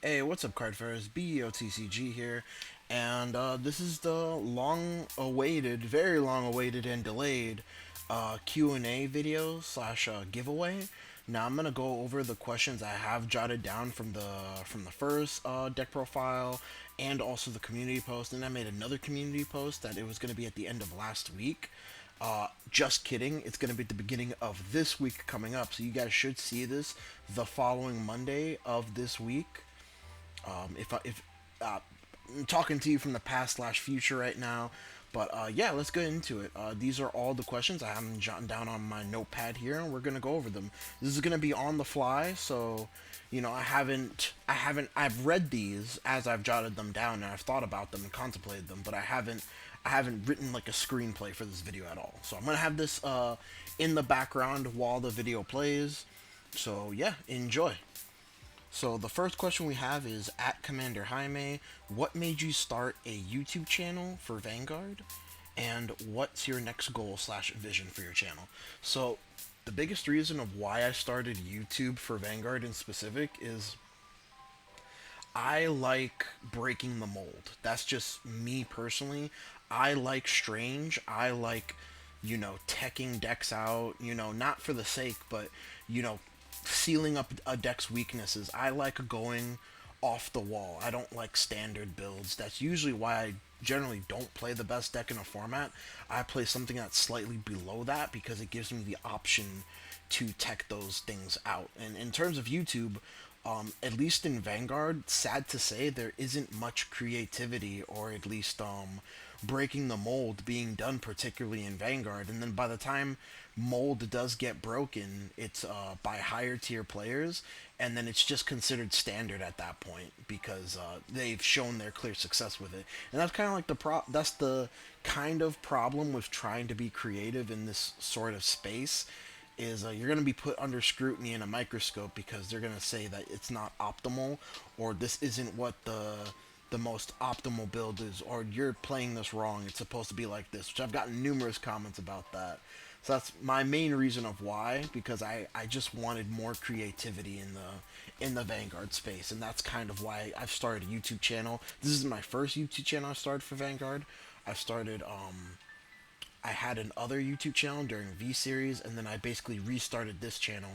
Hey, what's up, Cardfarers? BOTCG here, and this is the long-awaited, very long-awaited and delayed Q&A video slash giveaway. Now I'm gonna go over the questions I have jotted down from the first deck profile and also the community post. And I made another community post that it was gonna be at the end of last week. Just kidding. It's going to be at the beginning of this week coming up. So you guys should see this the following Monday of this week. If I'm talking to you from the past slash future right now, but yeah, let's get into it. These are all the questions I have them jotting down on my notepad here, and we're gonna go over them. This is gonna be on the fly, so I've read these as I've jotted them down, and I've thought about them and contemplated them, but I haven't written like a screenplay for this video at all. So I'm gonna have this in the background while the video plays. So yeah, enjoy. So the first question we have is at Commander Jaime. What made you start a YouTube channel for Vanguard? And what's your next goal slash vision for your channel? So the biggest reason of why I started YouTube for Vanguard in specific is I like breaking the mold. That's just me personally. I like strange. I like, teching decks out, not for the sake, but, sealing up a deck's weaknesses. I like going off the wall. I don't like standard builds. That's usually why I generally don't play the best deck in a format. I play something that's slightly below that because it gives me the option to tech those things out. And in terms of YouTube, at least in Vanguard, sad to say, there isn't much creativity or at least breaking the mold being done, particularly in Vanguard. And then by the time mold does get broken, it's by higher tier players, and then it's just considered standard at that point because they've shown their clear success with it. And that's kind of like that's the kind of problem with trying to be creative in this sort of space is you're going to be put under scrutiny in a microscope because they're going to say that it's not optimal or this isn't what the most optimal build is, or you're playing this wrong, it's supposed to be like this, which I've gotten numerous comments about that. So that's my main reason of why, because I just wanted more creativity in the Vanguard space, and that's kind of why I've started a YouTube channel. This is my first YouTube channel I started for Vanguard. I had an other YouTube channel during V Series, and then I basically restarted this channel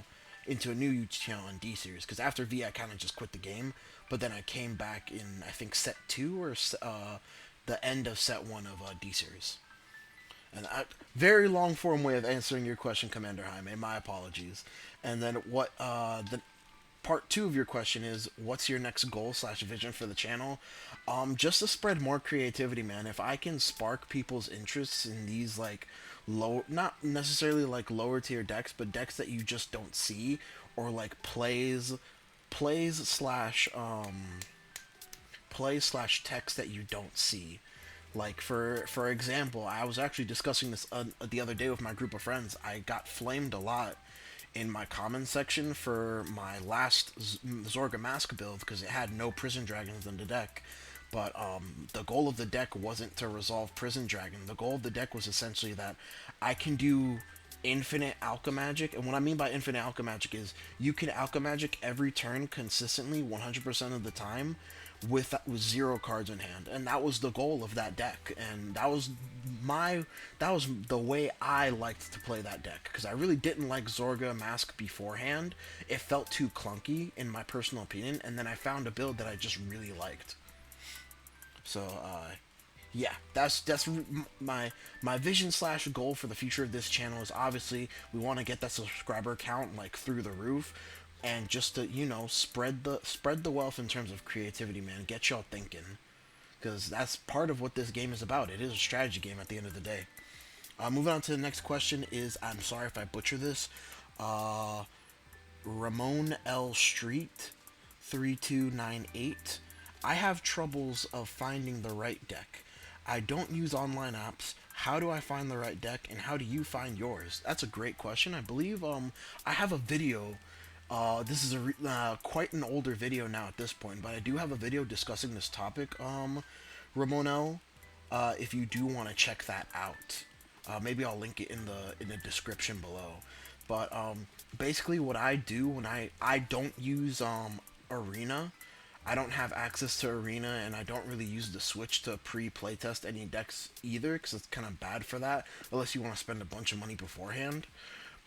into a new YouTube channel in D Series. Because after V, I kind of just quit the game, but then I came back in I think set two or the end of set one of D Series. And very long form way of answering your question, Commander Jaime. My apologies. And then what the part two of your question is, what's your next goal slash vision for the channel? Just to spread more creativity, man. If I can spark people's interests in these like low, not necessarily like lower tier decks, but decks that you just don't see, or like plays slash text that you don't see. Like for example, I was actually discussing this the other day with my group of friends. I got flamed a lot in my comment section for my last Zorga Mask build because it had no Prison Dragons in the deck. But the goal of the deck wasn't to resolve Prison Dragon. The goal of the deck was essentially that I can do infinite Alchemagic, and what I mean by infinite Alchemagic is you can Alchemagic every turn consistently 100% of the time with zero cards in hand, and that was the goal of that deck, and that was the way I liked to play that deck because I really didn't like Zorga Mask beforehand. It felt too clunky in my personal opinion, and then I found a build that I just really liked. So yeah, that's my vision slash goal for the future of this channel is obviously we want to get that subscriber count like through the roof, and just to spread the wealth in terms of creativity, man. Get y'all thinking, because that's part of what this game is about. It is a strategy game at the end of the day. Moving on to the next question is, I'm sorry if I butcher this. Uh, Ramon L Street 3298. I have troubles of finding the right deck. I don't use online apps. How do I find the right deck, and how do you find yours? That's a great question. I believe I have a video. This is quite an older video now at this point, but I do have a video discussing this topic. Ramonel, if you do want to check that out, maybe I'll link it in the description below. But basically, what I do when I don't use Arena, I don't have access to Arena, and I don't really use the Switch to pre-playtest any decks either, because it's kind of bad for that, unless you want to spend a bunch of money beforehand.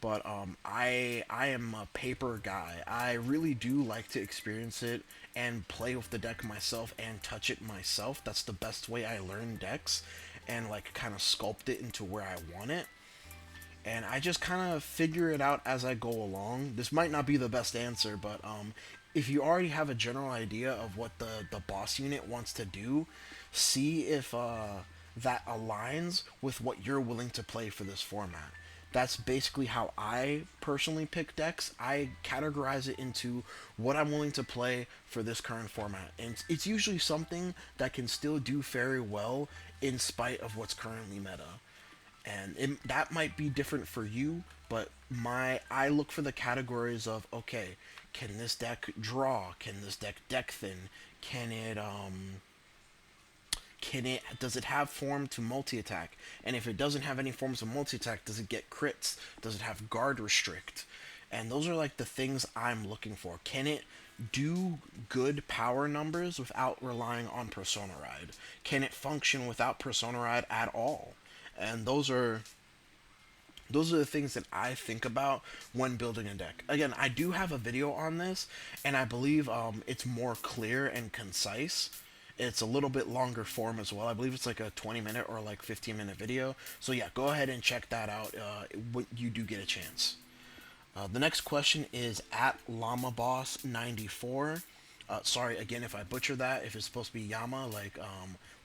But I am a paper guy. I really do like to experience it and play with the deck myself and touch it myself. That's the best way I learn decks, and like kind of sculpt it into where I want it. And I just kind of figure it out as I go along. This might not be the best answer, but if you already have a general idea of what the boss unit wants to do, see if that aligns with what you're willing to play for this format. That's basically how I personally pick decks. I categorize it into what I'm willing to play for this current format. And it's usually something that can still do very well in spite of what's currently meta. And that might be different for you, but I look for the categories of, okay, can this deck draw? Can this deck thin? Can it does it have form to multi-attack? And if it doesn't have any forms of multi-attack, does it get crits? Does it have guard restrict? And those are like the things I'm looking for. Can it do good power numbers without relying on Persona Ride? Can it function without Persona Ride at all? And those are the things that I think about when building a deck. Again, I do have a video on this, and I believe it's more clear and concise. It's a little bit longer form as well. I believe it's like a 20-minute or like 15-minute video. So yeah, go ahead and check that out when you do get a chance. The next question is at LlamaBoss94. Sorry again if I butcher that. If it's supposed to be Yama,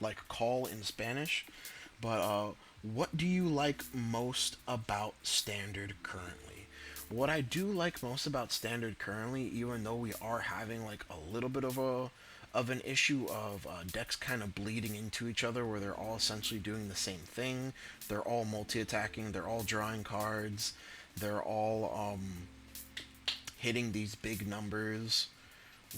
like call in Spanish. But what do you like most about Standard currently? What I do like most about Standard currently, even though we are having like a little bit of an issue of decks kind of bleeding into each other, where they're all essentially doing the same thing. They're all multi-attacking. They're all drawing cards. They're all hitting these big numbers.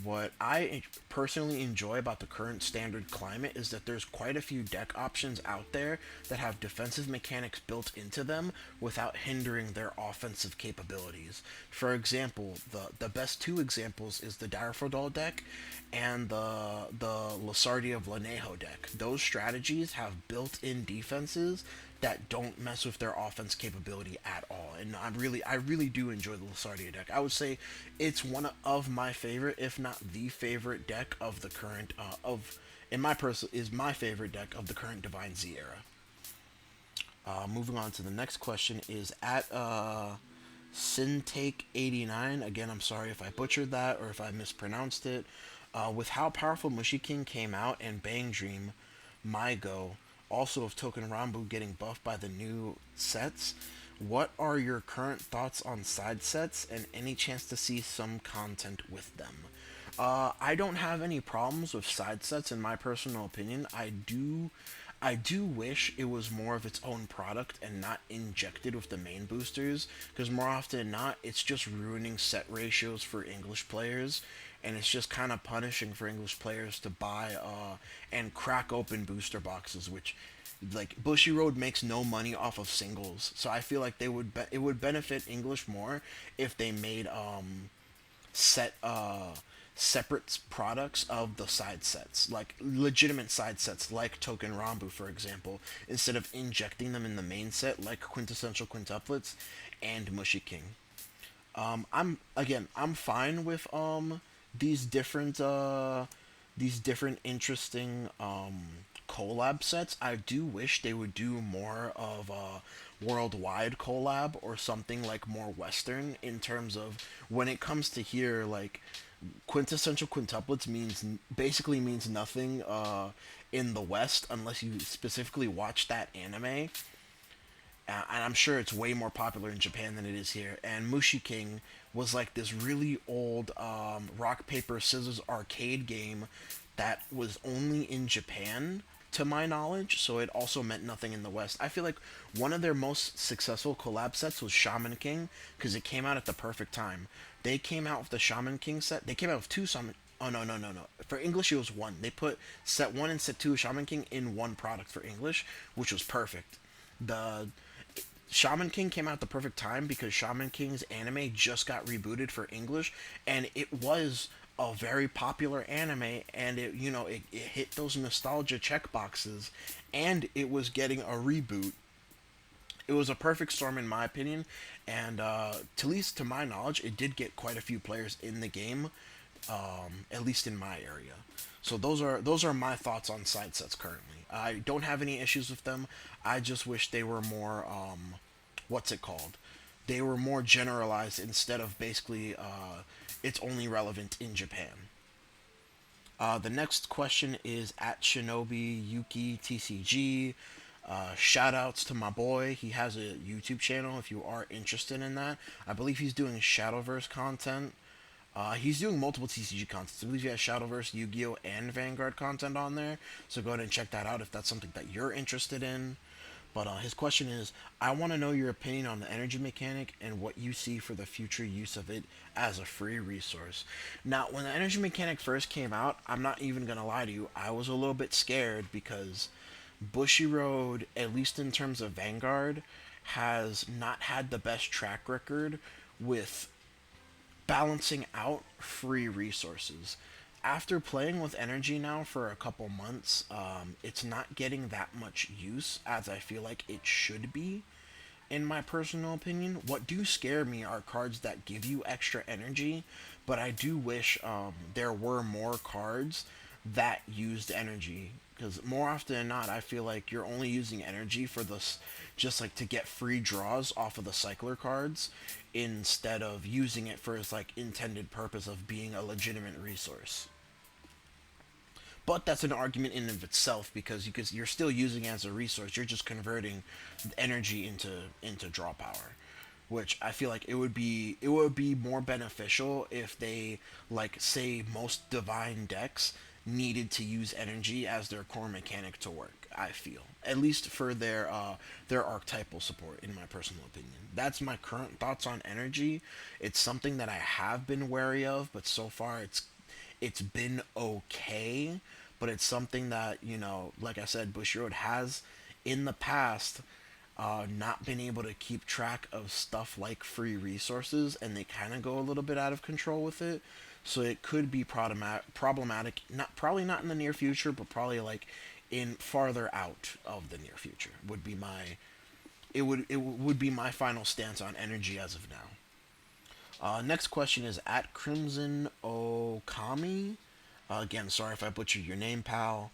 What I personally enjoy about the current Standard climate is that there's quite a few deck options out there that have defensive mechanics built into them without hindering their offensive capabilities. For example, the best two examples is the Daffodil deck and the Lasardi of Lanejo deck. Those strategies have built-in defenses that don't mess with their offense capability at all. And I really do enjoy the Lasardia deck. I would say it's one of my favorite, if not the favorite deck of the current in my is my favorite deck of the current Divine Z era. Moving on to the next question is at Sintake89. Again, I'm sorry if I butchered that or if I mispronounced it. With how powerful Mushi King came out and Bang Dream, my go. Also, of Token Rambu getting buffed by the new sets, what are your current thoughts on side sets and any chance to see some content with them? I don't have any problems with side sets in my personal opinion. I do wish it was more of its own product and not injected with the main boosters, because more often than not, it's just ruining set ratios for English players, and it's just kind of punishing for English players to buy and crack open booster boxes, which like Bushiroad makes no money off of singles, so I feel like it would benefit English more if they made set separate products of the side sets, like legitimate side sets like Token Rambu, for example, instead of injecting them in the main set like Quintessential Quintuplets and Mushi King. I'm fine with these different interesting collab sets. I do wish they would do more of a worldwide collab or something like more Western in terms of when it comes to here, like quintessential quintuplets basically means nothing in the West unless you specifically watch that anime. And I'm sure it's way more popular in Japan than it is here. And Mushi King was like this really old rock paper scissors arcade game that was only in Japan, to my knowledge, so it also meant nothing in the West. I feel like one of their most successful collab sets was Shaman King, because it came out at the perfect time. They came out with the Shaman King set. They came out with two Shaman. Oh no. For English, it was one. They put set one and set two of Shaman King in one product for English, which was perfect. The Shaman King came out at the perfect time because Shaman King's anime just got rebooted for English, and it was a very popular anime, and it hit those nostalgia check boxes, and it was getting a reboot. It was a perfect storm in my opinion, and at least to my knowledge, it did get quite a few players in the game, at least in my area. So those are my thoughts on side sets currently. I don't have any issues with them. I just wish they were more what's it called? They were more generalized instead of basically it's only relevant in Japan. The next question is at Shinobi Yuki TCG. Shout outs to my boy. He has a YouTube channel if you are interested in that. I believe he's doing Shadowverse content. He's doing multiple TCG content. I believe he has Shadowverse, Yu-Gi-Oh, and Vanguard content on there. So go ahead and check that out if that's something that you're interested in. But his question is, I want to know your opinion on the energy mechanic and what you see for the future use of it as a free resource. Now, when the energy mechanic first came out, I'm not even going to lie to you, I was a little bit scared because Bushiroad, at least in terms of Vanguard, has not had the best track record with balancing out free resources. After playing with energy now for a couple months, it's not getting that much use as I feel like it should be, in my personal opinion. What do scare me are cards that give you extra energy, but I do wish there were more cards that used energy. Because more often than not, I feel like you're only using energy for this, just like to get free draws off of the cycler cards, instead of using it for its like intended purpose of being a legitimate resource. But that's an argument in and of itself because you're still using it as a resource. You're just converting energy into draw power, which I feel like it would be more beneficial if they, like, say most divine decks needed to use energy as their core mechanic to work. I feel, at least for their archetypal support, in my personal opinion. That's my current thoughts on energy. It's something that I have been wary of, but so far it's been okay, but it's something that, like I said, Bush Road has in the past not been able to keep track of stuff like free resources, and they kind of go a little bit out of control with it. So it could be problematic. Not probably not in the near future, but probably like in farther out of the near future would be my it would be my final stance on energy as of now. Next question is at Crimson Okami. Again, sorry if I butchered your name, pal.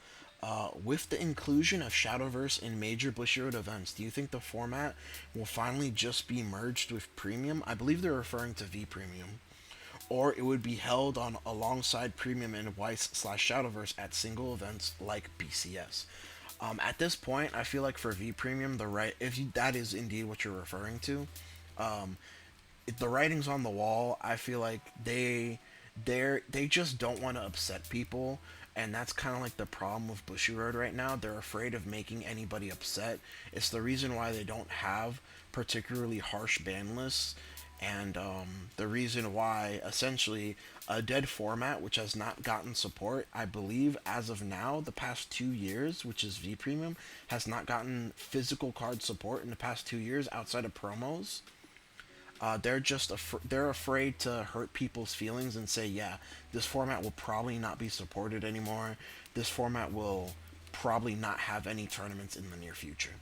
With the inclusion of Shadowverse in major Bushiroad events, do you think the format will finally just be merged with Premium? I believe they're referring to V Premium. Or it would be held on alongside Premium and Weiss/Shadowverse at single events like BCS. At this point, I feel like for V Premium, that is indeed what you're referring to, um, the writing's on the wall. I feel like they just don't want to upset people, and that's kind of like the problem with Bushiroad right now. They're afraid of making anybody upset. It's the reason why they don't have particularly harsh ban lists, and the reason why essentially a dead format which has not gotten support, I believe as of now, the past 2 years, which is V Premium, has not gotten physical card support in the past 2 years outside of promos. They're afraid to hurt people's feelings and say, yeah, this format will probably not be supported anymore. This format will probably not have any tournaments in the near future.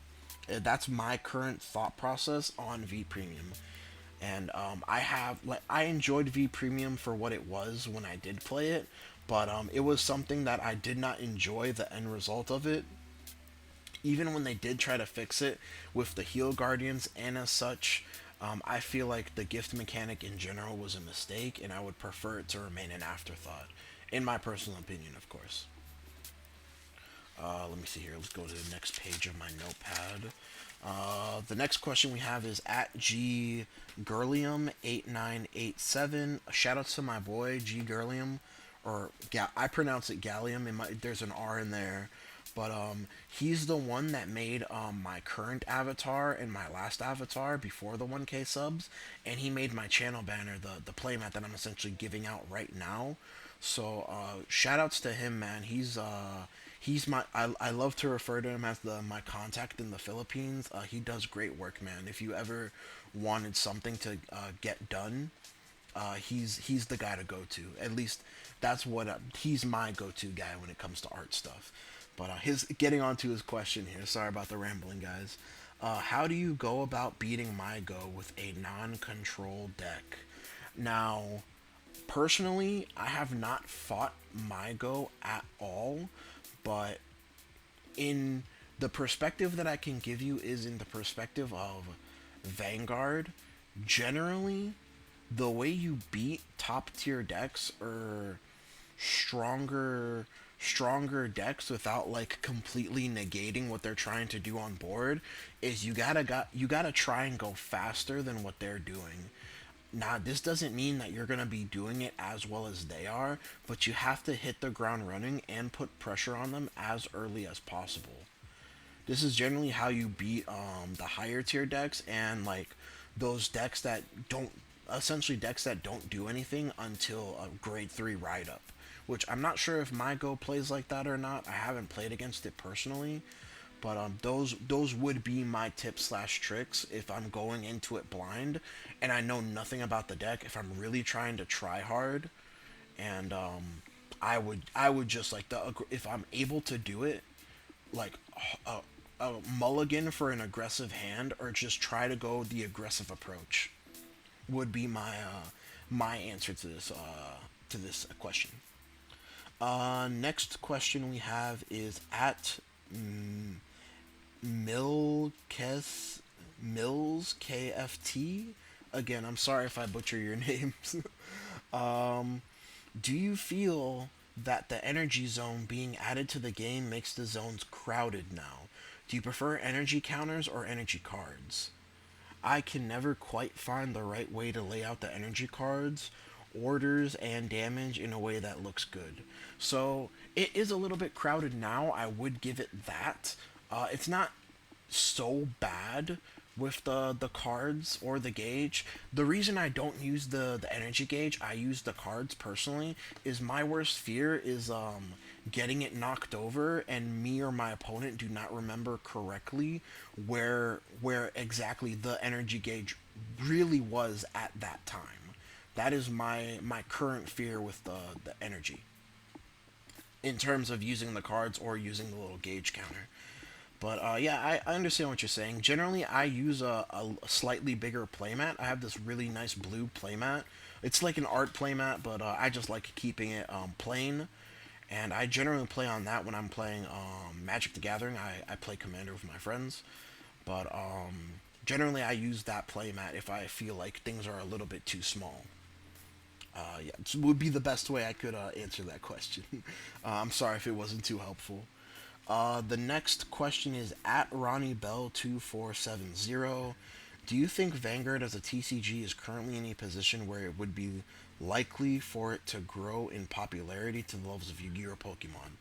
That's my current thought process on V Premium. And I enjoyed V Premium for what it was when I did play it, but it was something that I did not enjoy the end result of it. Even when they did try to fix it with the Heal Guardians and as such, I feel like the gift mechanic in general was a mistake, and I would prefer it to remain an afterthought, in my personal opinion, of course. Let me see here. Let's go to the next page of my notepad. The next question we have is at G Gurlium 8987. Shout out to my boy G Gurlium, or I pronounce it Gallium. There's an R in there, but he's the one that made my current avatar and my last avatar before the 1K subs, and he made my channel banner, the playmat that I'm essentially giving out right now. So shout outs to him, man. He's my I love to refer to him as my contact in the Philippines. He does great work, man. If you ever wanted something to get done, he's the guy to go to. At least that's what he's my go-to guy when it comes to art stuff. But his getting on to his question here. Sorry about the rambling, guys. How do you go about beating my go with a non-control deck? Now, personally, I have not fought my go at all, but in the perspective that I can give you is in the perspective of Vanguard. Generally, the way you beat top tier decks or stronger decks without like completely negating what they're trying to do on board is you gotta try and go faster than what they're doing. Now, this doesn't mean that you're going to be doing it as well as they are, but you have to hit the ground running and put pressure on them as early as possible. This is generally how you beat the higher tier decks and like those decks that don't essentially decks that don't do anything until a grade 3 ride up, which I'm not sure if my go plays like that or not. I haven't played against it personally, but those would be my tips slash tricks if I'm going into it blind and I know nothing about the deck. If I'm really trying to try hard, and I would just like if I'm able to do it, like a, a mulligan for an aggressive hand or just try to go the aggressive approach would be my answer to this question. Next question we have is at Milkes Mills KFT. Again, I'm sorry if I butcher your names. Do you feel that the energy zone being added to the game makes the zones crowded now? Do you prefer energy counters or energy cards? I can never quite find the right way to lay out the energy cards, orders, and damage in a way that looks good. So it is a little bit crowded now. I would give it that. It's not so bad with the cards or the gauge. The reason I don't use the energy gauge, I use the cards personally, is my worst fear is getting it knocked over and me or my opponent do not remember correctly where exactly the energy gauge really was at that time. That is my current fear with the energy in terms of using the cards or using the little gauge counter. But yeah, I understand what you're saying. Generally, I use a slightly bigger playmat. I have this really nice blue playmat. It's like an art playmat, but I just like keeping it plain. And I generally play on that when I'm playing Magic the Gathering. I play Commander with my friends. But generally, I use that playmat if I feel like things are a little bit too small. Yeah, it would be the best way I could answer that question. I'm sorry if it wasn't too helpful. The next question is at Ronnie Bell 2470. Do you think Vanguard as a TCG is currently in a position where it would be likely for it to grow in popularity to the levels of Yu-Gi-Oh! Or Pokemon?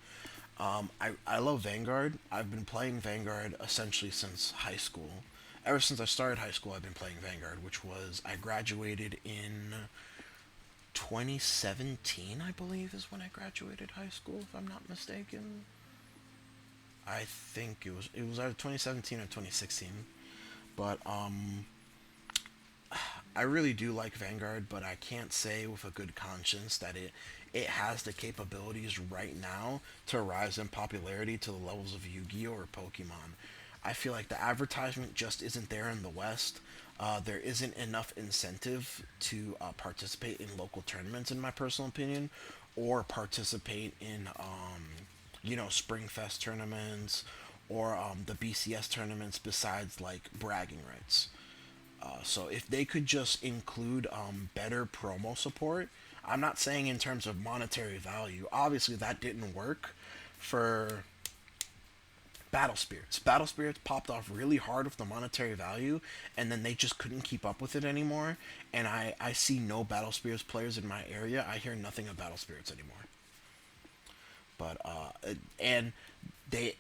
I love Vanguard. I've been playing Vanguard essentially since high school. Ever since I started high school, I've been playing Vanguard, which was, I graduated in 2017, I believe, is when I graduated high school, if I'm not mistaken. I think it was either 2017 or 2016. But I really do like Vanguard, but I can't say with a good conscience that it has the capabilities right now to rise in popularity to the levels of Yu-Gi-Oh! Or Pokemon. I feel like the advertisement just isn't there in the West. There isn't enough incentive to participate in local tournaments, in my personal opinion, or participate in, Springfest tournaments or the BCS tournaments besides like bragging rights. So if they could just include better promo support, I'm not saying in terms of monetary value. Obviously, that didn't work for Battle Spirits. Battle Spirits popped off really hard with the monetary value, and then they just couldn't keep up with it anymore. And I see no Battle Spirits players in my area. I hear nothing of Battle Spirits anymore. But and they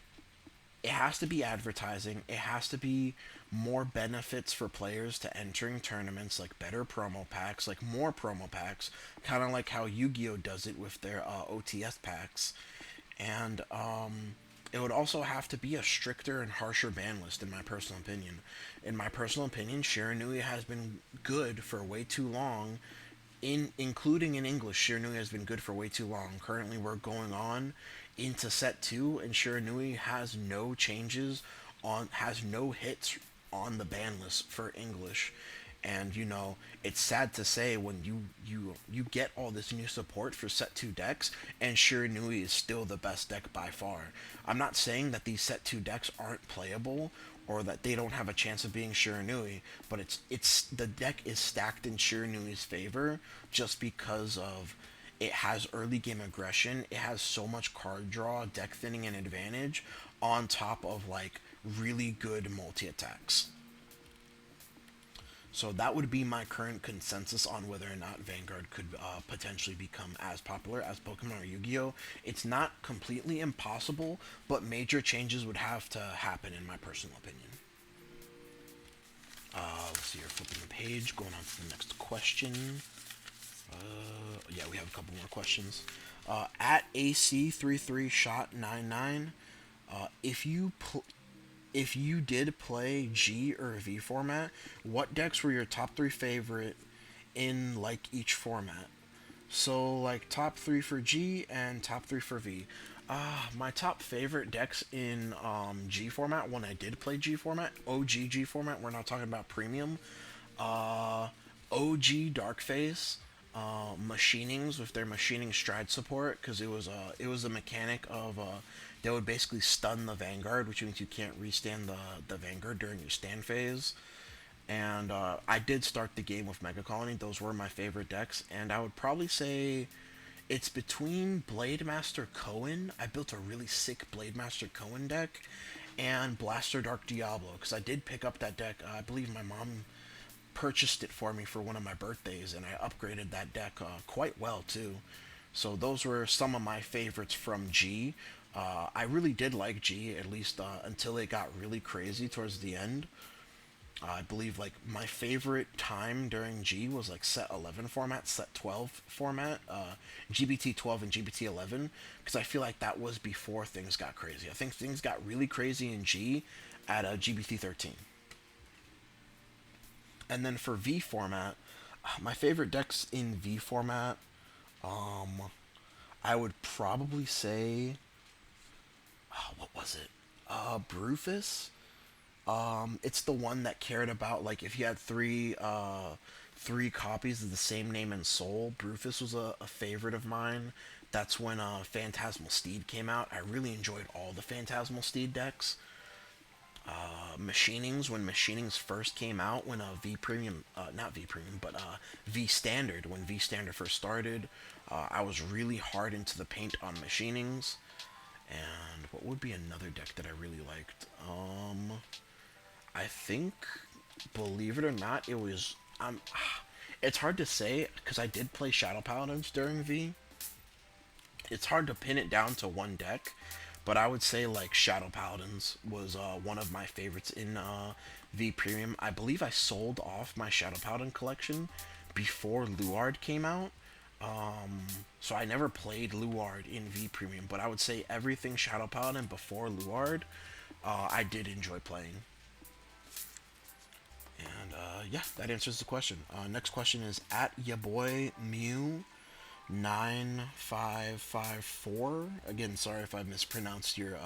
it has to be advertising. It has to be more benefits for players to entering tournaments, like better promo packs, like more promo packs, kind of like how Yu-Gi-Oh does it with their OTS packs. And it would also have to be a stricter and harsher ban list, in my personal opinion. In my personal opinion, Shiranui has been good for way too long in including in English, Shiranui has been good for way too long. Currently, we're going on into set two, and Shiranui has no changes has no hits on the ban list for English. And it's sad to say when you get all this new support for set 2 decks, and Shiranui is still the best deck by far. I'm not saying that these set 2 decks aren't playable or that they don't have a chance of being Shiranui, but it's the deck is stacked in Shiranui's favor just because of it has early game aggression, it has so much card draw, deck thinning, and advantage on top of like really good multi attacks. So that would be my current consensus on whether or not Vanguard could potentially become as popular as Pokemon or Yu-Gi-Oh. It's not completely impossible, but major changes would have to happen in my personal opinion. Let's see here, flipping the page, going on to the next question. Yeah, we have a couple more questions. At AC33shot99, if you did play G or V format, what decks were your top three favorite in like each format? So like top three for G and top three for V. My top favorite decks in G format when I did play G format, OG G format. We're not talking about premium. Uh, OG Darkface, machinings with their machining stride support because it was a mechanic of they would basically stun the Vanguard, which means you can't restand the Vanguard during your stand phase. And I did start the game with Mega Colony. Those were my favorite decks, and I would probably say it's between Blade Master Cohen. I built a really sick Blade Master Cohen deck, and Blaster Dark Diablo because I did pick up that deck. I believe my mom purchased it for me for one of my birthdays, and I upgraded that deck quite well too. So those were some of my favorites from G. I really did like G, at least until it got really crazy towards the end. I believe like my favorite time during G was like set 11 format, set 12 format, GBT 12 and GBT 11, because I feel like that was before things got crazy. I think things got really crazy in G at GBT 13. And then for V format, my favorite decks in V format, um, I would probably say, what was it? Brufus. It's the one that cared about like if you had three copies of the same name and soul. Brufus was a favorite of mine. That's when Phantasmal Steed came out. I really enjoyed all the Phantasmal Steed decks. Machinings, when Machinings first came out, when V Premium, not V Premium, but V Standard, when V Standard first started, I was really hard into the paint on Machinings. And what would be another deck that I really liked? I think, believe it or not, it was. It's hard to say because I did play Shadow Paladins during V. It's hard to pin it down to one deck, but I would say like Shadow Paladins was one of my favorites in V Premium. I believe I sold off my Shadow Paladin collection before Luard came out. So I never played Luard in V Premium, but I would say everything Shadow Paladin before Luard, I did enjoy playing. And yeah, that answers the question. Next question is at ya boy Mew 9554. Again, sorry if I mispronounced your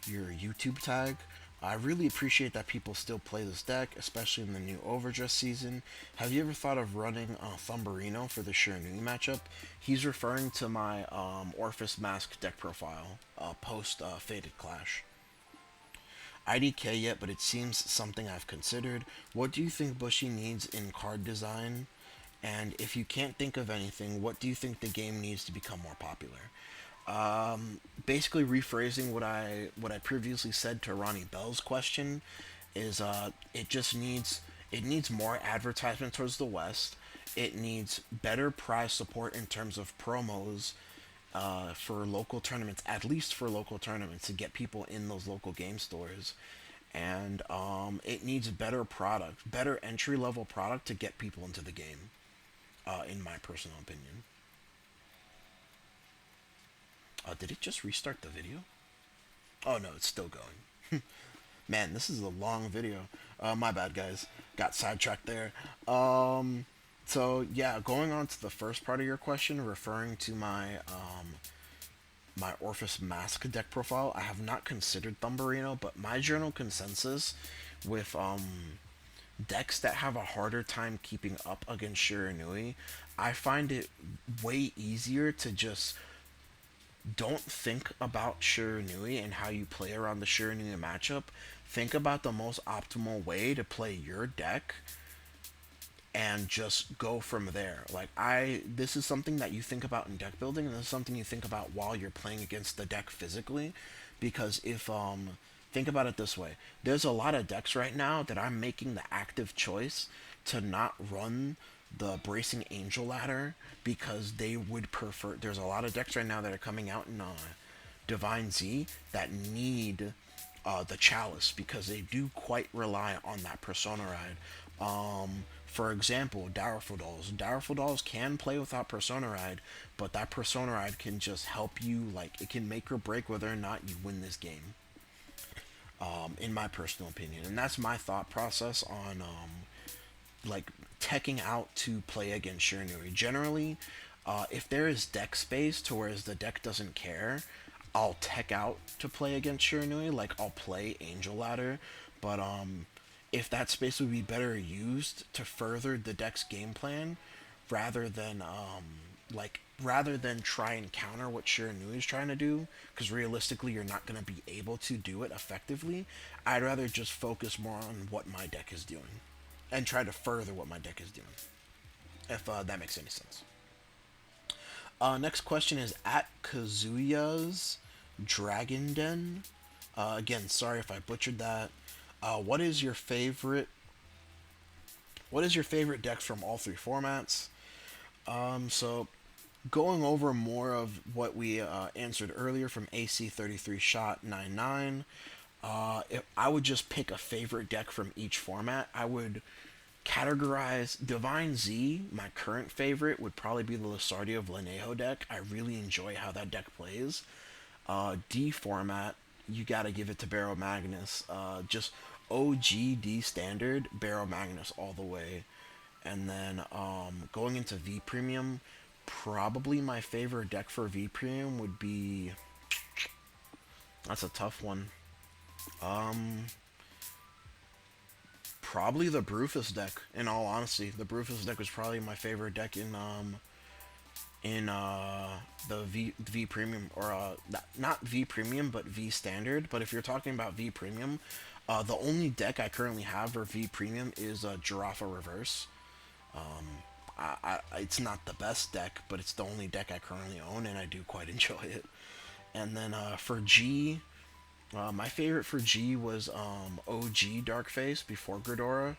YouTube tag. I really appreciate that people still play this deck, especially in the new Overdress season. Have you ever thought of running Thumberino for the Shiranui matchup? He's referring to my Orphis Mask deck profile post Faded Clash. IDK yet, but it seems something I've considered. What do you think Bushy needs in card design? And if you can't think of anything, what do you think the game needs to become more popular? Basically rephrasing what I previously said to Ronnie Bell's question is it needs more advertisement towards the West. It needs better prize support in terms of promos for local tournaments, at least for local tournaments, to get people in those local game stores. And it needs better product, better entry level product to get people into the game, in my personal opinion. Did it just restart the video? Oh no, it's still going. Man, this is a long video. My bad, guys. Got sidetracked there. So yeah, going on to the first part of your question, referring to my Orphis Mask deck profile, I have not considered Thumberino, but my general consensus with decks that have a harder time keeping up against Shiranui, I find it way easier to just don't think about Shiranui and how you play around the Shiranui matchup. Think about the most optimal way to play your deck and just go from there. This is something that you think about in deck building, and this is something you think about while you're playing against the deck physically. Because if think about it this way, there's a lot of decks right now that I'm making the active choice to not run the Bracing Angel ladder because they would prefer. There's a lot of decks right now that are coming out in Divine Z that need the Chalice because they do quite rely on that Persona Ride. For example, Direful Dolls. Direful Dolls can play without Persona Ride, but that Persona Ride can just help you, like, it can make or break whether or not you win this game, in my personal opinion. And that's my thought process on, like, teching out to play against Shiranui. Generally, if there is deck space to where the deck doesn't care, I'll tech out to play against Shiranui. Like, I'll play Angel Ladder, but if that space would be better used to further the deck's game plan, rather than rather than try and counter what Shiranui is trying to do, because realistically you're not going to be able to do it effectively. I'd rather just focus more on what my deck is doing and try to further what my deck is doing, if that makes any sense. Next question is at Kazuya's Dragon Den. Again, sorry if I butchered that. What is your favorite? What is your favorite deck from all three formats? So going over more of what we answered earlier from AC33 Shot 99. If I would just pick a favorite deck from each format, I would categorize Divine Z. My current favorite would probably be the Lasardio of Lanejo deck. I really enjoy how that deck plays. D format, you gotta give it to Barrow Magnus. Just OGD standard, Barrow Magnus all the way. And then going into V Premium, probably my favorite deck for V Premium would be. That's a tough one. Probably the Brufus deck. In all honesty, the Brufus deck was probably my favorite deck in the V Premium, or not V Premium but V Standard. But if you're talking about V Premium, the only deck I currently have for V Premium is Giraffe Reverse. It's not the best deck, but it's the only deck I currently own, and I do quite enjoy it. And then for G, my favorite for G was OG Darkface before Gridora.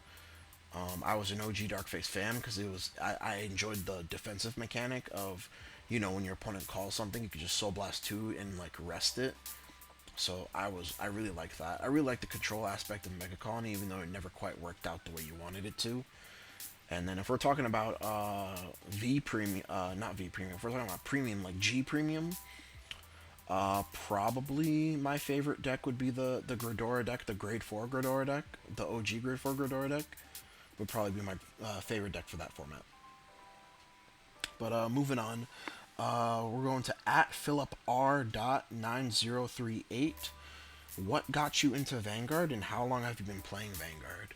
I was an OG Darkface fan because I enjoyed the defensive mechanic of, when your opponent calls something, you could just Soul Blast 2 and like rest it. So I really like that. I really like the control aspect of Mega Colony, even though it never quite worked out the way you wanted it to. And then if we're talking about V Premium, not V Premium, if we're talking about Premium, like G Premium, probably my favorite deck would be the Gridora deck, the Grade 4 Gridora deck, the OG Grade 4 Gridora deck would probably be my favorite deck for that format. But moving on, we're going to at PhilipR.9038. What got you into Vanguard, and how long have you been playing Vanguard?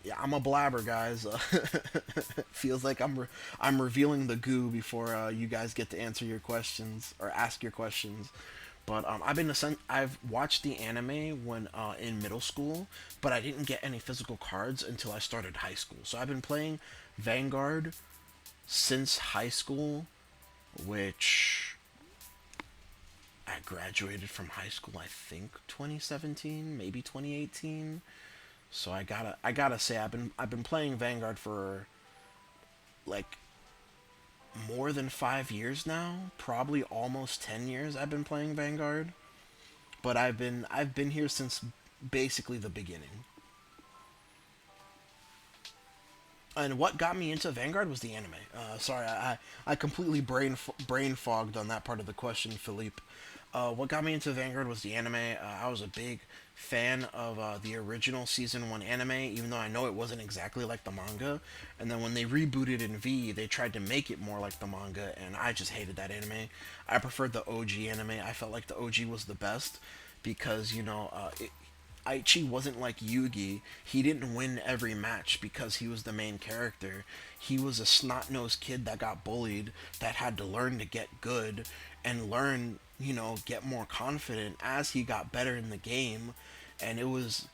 Yeah, I'm a blabber, guys. Feels like I'm revealing the goo before you guys get to answer your questions or ask your questions. But I've watched the anime when in middle school, but I didn't get any physical cards until I started high school. So I've been playing Vanguard since high school, which I graduated from high school, I think 2017, maybe 2018. So I gotta say I've been playing Vanguard for like more than 5 years now, probably almost 10 years. I've been playing Vanguard, but I've been here since basically the beginning. And what got me into Vanguard was the anime. Sorry, I completely brain fogged on that part of the question, Philippe. What got me into Vanguard was the anime. I was a big fan of the original season one anime, even though I know it wasn't exactly like the manga. And then when they rebooted in V, they tried to make it more like the manga, and I just hated that anime. I preferred the OG anime. I felt like the OG was the best because Aichi wasn't like Yugi. He didn't win every match because he was the main character. He was a snot-nosed kid that got bullied, that had to learn to get good and learn, get more confident as he got better in the game. And it was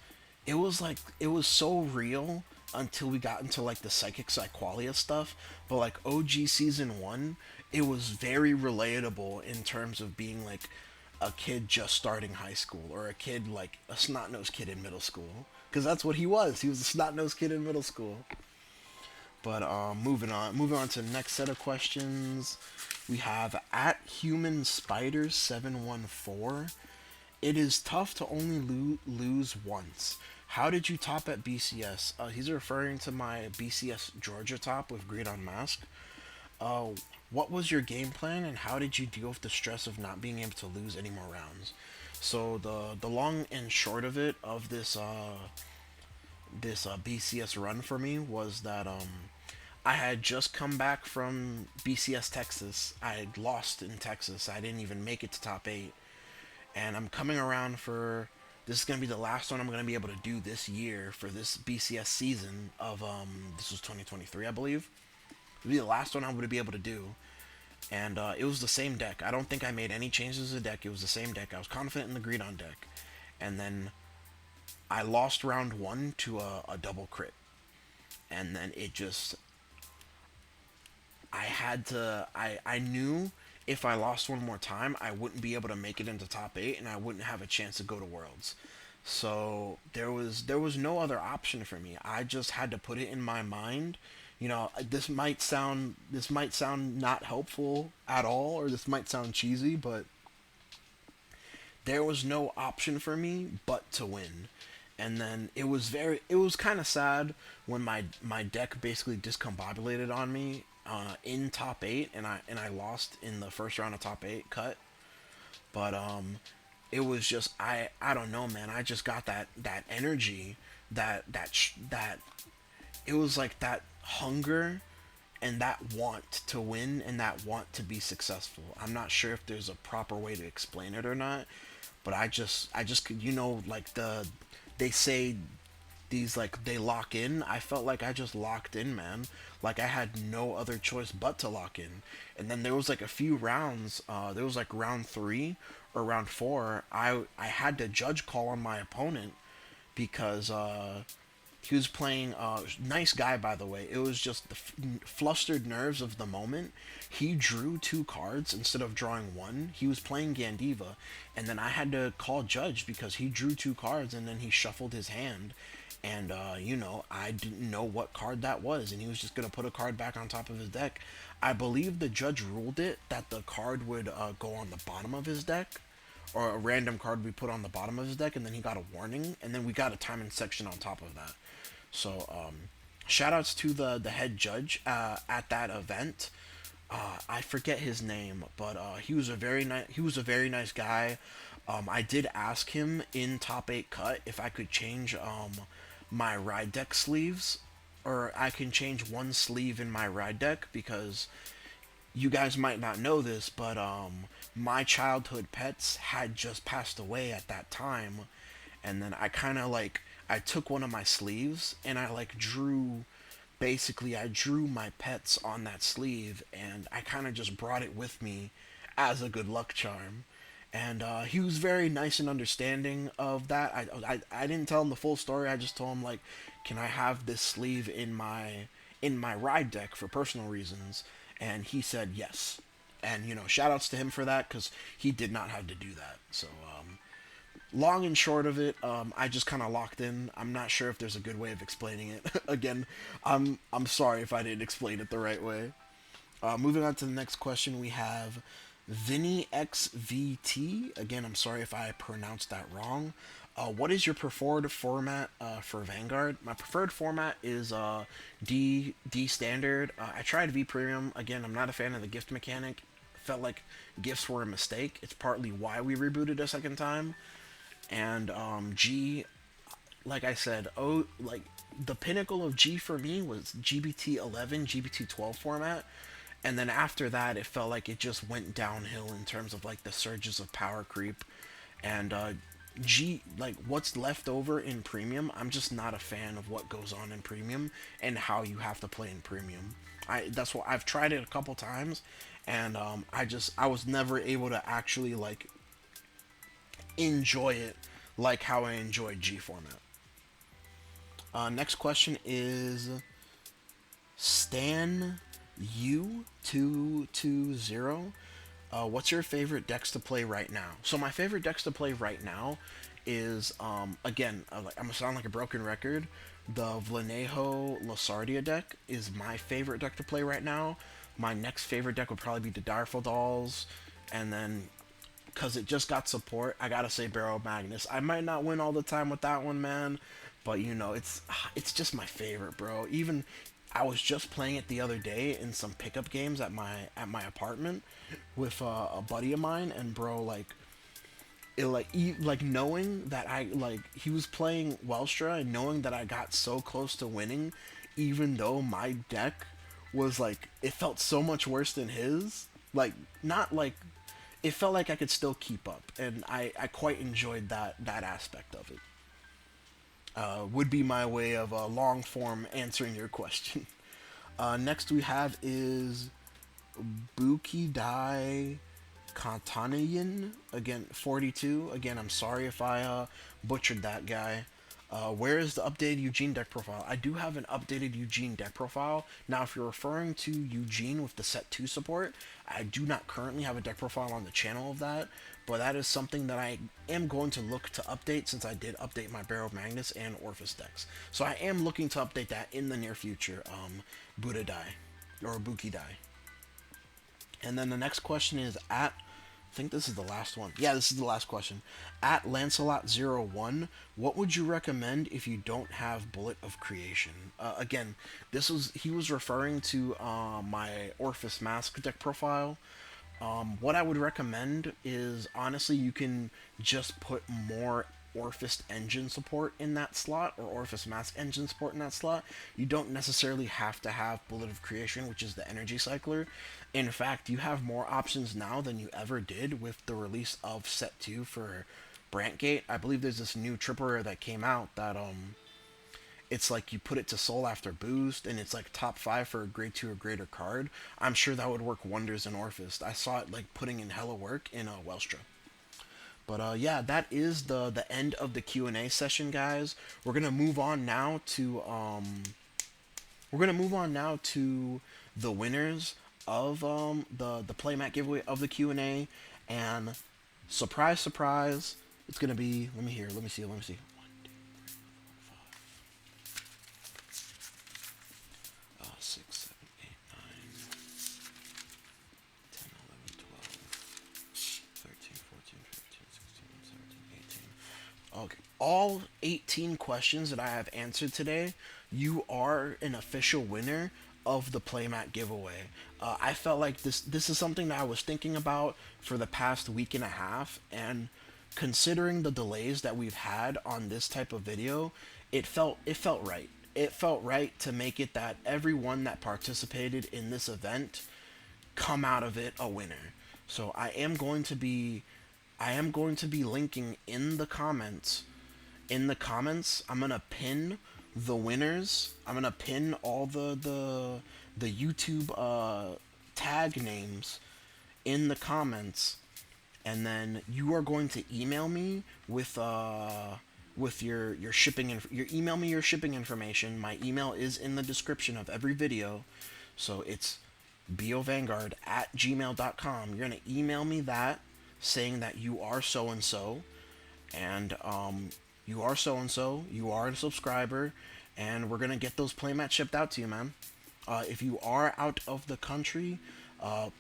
so real until we got into like the psychic psyqualia stuff. But like OG season 1, it was very relatable in terms of being like a kid just starting high school, or a kid like a snot-nosed kid in middle school, because that's what he was. He was a snot-nosed kid in middle school. But moving on to the next set of questions. We have at human spider 714. It is tough to only lose once. How did you top at BCS? He's referring to my BCS Georgia top with Greed Unmasked. Uh, what was your game plan, and how did you deal with the stress of not being able to lose any more rounds? So the long and short of it of this BCS run for me was that I had just come back from BCS Texas. I had lost in Texas. I didn't even make it to top eight, and I'm coming around for this is gonna be the last one I'm gonna be able to do this year for this BCS season of this was 2023, I believe. It'll be the last one I'm gonna be able to do, and it was the same deck. I don't think I made any changes to the deck. It was the same deck. I was confident in the greed on deck, and then I lost round one to a double crit, and then it just I had to I knew if I lost one more time, I wouldn't be able to make it into top eight, and I wouldn't have a chance to go to Worlds. So there was no other option for me. I just had to put it in my mind. This might sound not helpful at all, or this might sound cheesy, but there was no option for me but to win. And then it was kind of sad when my deck basically discombobulated on me in top 8, and I lost in the first round of top 8 cut. But it was just I don't know, man. I just got that energy, that it was like that hunger and that want to win and that want to be successful. I'm not sure if there's a proper way to explain it or not, but I just could, like they say these, like, they lock in. I felt like I just locked in, man. Like I had no other choice but to lock in. And then there was like a few rounds. There was like round 3 or round 4. I had to judge call on my opponent because he was playing. Nice guy, by the way. It was just the flustered nerves of the moment. He drew 2 cards instead of drawing one. He was playing Gandiva, and then I had to call judge because he drew 2 cards and then he shuffled his hand. And I didn't know what card that was, and he was just gonna put a card back on top of his deck. I believe the judge ruled it that the card would go on the bottom of his deck, or a random card we put on the bottom of his deck, and then he got a warning, and then we got a timing section on top of that. So, shout outs to the head judge at that event. I forget his name, but he was a very nice guy. I did ask him in top 8 cut if I could change my ride deck sleeves, or I can change one sleeve in my ride deck, because you guys might not know this, but my childhood pets had just passed away at that time, and then I kind of like I took one of my sleeves and I like drew. Basically, I drew my pets on that sleeve, and I kind of just brought it with me as a good luck charm. And he was very nice and understanding of that. I didn't tell him the full story. I just told him, like, can I have this sleeve in my ride deck for personal reasons? And he said yes. And shout outs to him for that, because he did not have to do that. So long and short of it, I just kind of locked in. I'm not sure if there's a good way of explaining it. Again, I'm sorry if I didn't explain it the right way. Moving on to the next question, we have Vinny XVT. Again, I'm sorry if I pronounced that wrong. What is your preferred format for Vanguard? My preferred format is D standard. I tried V premium. Again, I'm not a fan of the gift mechanic. felt like gifts were a mistake. It's partly why we rebooted a second time. And G, like I said, like the pinnacle of G for me was GBT 11, GBT 12 format. And then after that, it felt like it just went downhill in terms of like the surges of power creep. And G, like what's left over in premium, I'm just not a fan of what goes on in premium and how you have to play in premium. That's what I've tried it a couple times, and I was never able to actually like enjoy it like how I enjoyed G format. Next question is Stan U220. What's your favorite decks to play right now? So my favorite decks to play right now is again, I'm gonna sound like a broken record. The Vlanejo Lasardia deck is my favorite deck to play right now. My next favorite deck would probably be the Direful Dolls, and then because it just got support, I gotta say Barrow Magnus. I might not win all the time with that one, man, but you know it's just my favorite, bro. Even I was just playing it the other day in some pickup games at my apartment with a buddy of mine, and bro, like it like knowing that I like he was playing Welstra and knowing that I got so close to winning, even though my deck was like it felt so much worse than his. Like not like it felt like I could still keep up, and I quite enjoyed that aspect of it. Would be my way of long form answering your question. Next we have is Buki Dai Kantanayan, again 42. Again, I'm sorry if I butchered that guy. Where is the updated Eugene deck profile? I do have an updated Eugene deck profile. Now, if you're referring to Eugene with the set 2 support, I do not currently have a deck profile on the channel of that, but that is something that I am going to look to update since I did update my Barrow Magnus and Orphis decks. So I am looking to update that in the near future, Buddha Dai, or Buki Dai. And then the next question is at, I think this is the last one. Yeah, this is the last question. At Lancelot01, what would you recommend if you don't have Bullet of Creation? Again, he was referring to my Orphis Mask deck profile. What I would recommend is, honestly, you can just put more Orphis engine support in that slot, or Orphis Mask engine support in that slot. You don't necessarily have to have Bullet of Creation, which is the energy cycler. In fact, you have more options now than you ever did with the release of Set 2 for Brantgate. I believe there's this new triple rare that came out that it's like you put it to soul after boost, and it's like top 5 for a grade 2 or greater card. I'm sure that would work wonders in Orphis. I saw it like putting in hella work in Welstra. But yeah, that is the end of the Q&A session, guys. We're gonna move on now to the winners of the playmat giveaway of the Q&A, and surprise, surprise, it's gonna be. Let me see. 1, 2, 3, 4, 5, 6, 7, 8, 9, 10, 11, 12, 13, 14, 15, 16, 17, 18. Okay, all 18 questions that I have answered today, you are an official winner of the playmat giveaway. I felt like this is something that I was thinking about for the past week and a half, and considering the delays that we've had on this type of video, it felt right. It felt right to make it that everyone that participated in this event come out of it a winner. So I am going to be linking in the comments. I'm gonna pin the winners. I'm gonna pin all the YouTube tag names in the comments, and then you are going to email me with your shipping email me your shipping information. My email is in the description of every video, so it's bovanguard@gmail.com. You're gonna email me that, saying that you are so and so, and you are so and so, you are a subscriber, and we're gonna get those playmats shipped out to you, man. If you are out of the country,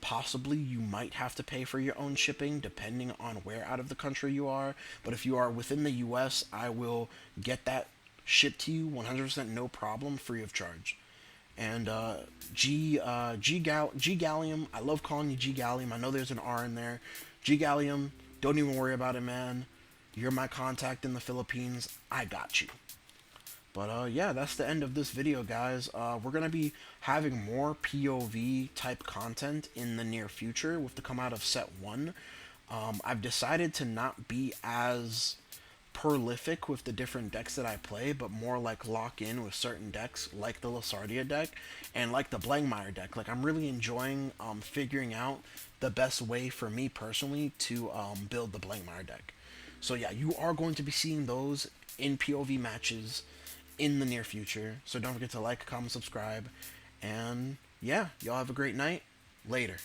possibly you might have to pay for your own shipping depending on where out of the country you are. But if you are within the US, I will get that shipped to you 100% no problem, free of charge. And G Gallium, I love calling you G Gallium. I know there's an R in there. G Gallium, don't even worry about it, man. You're my contact in the Philippines. I got you. But yeah, that's the end of this video, guys. We're gonna be having more POV type content in the near future with the come out of set 1. I've decided to not be as prolific with the different decks that I play, but more like lock in with certain decks like the Lasardia deck and like the Blangmeyer deck. Like, I'm really enjoying figuring out the best way for me personally to build the Blangmeyer deck. So yeah, you are going to be seeing those in POV matches in the near future. So don't forget to like, comment, subscribe, and yeah, y'all have a great night. Later.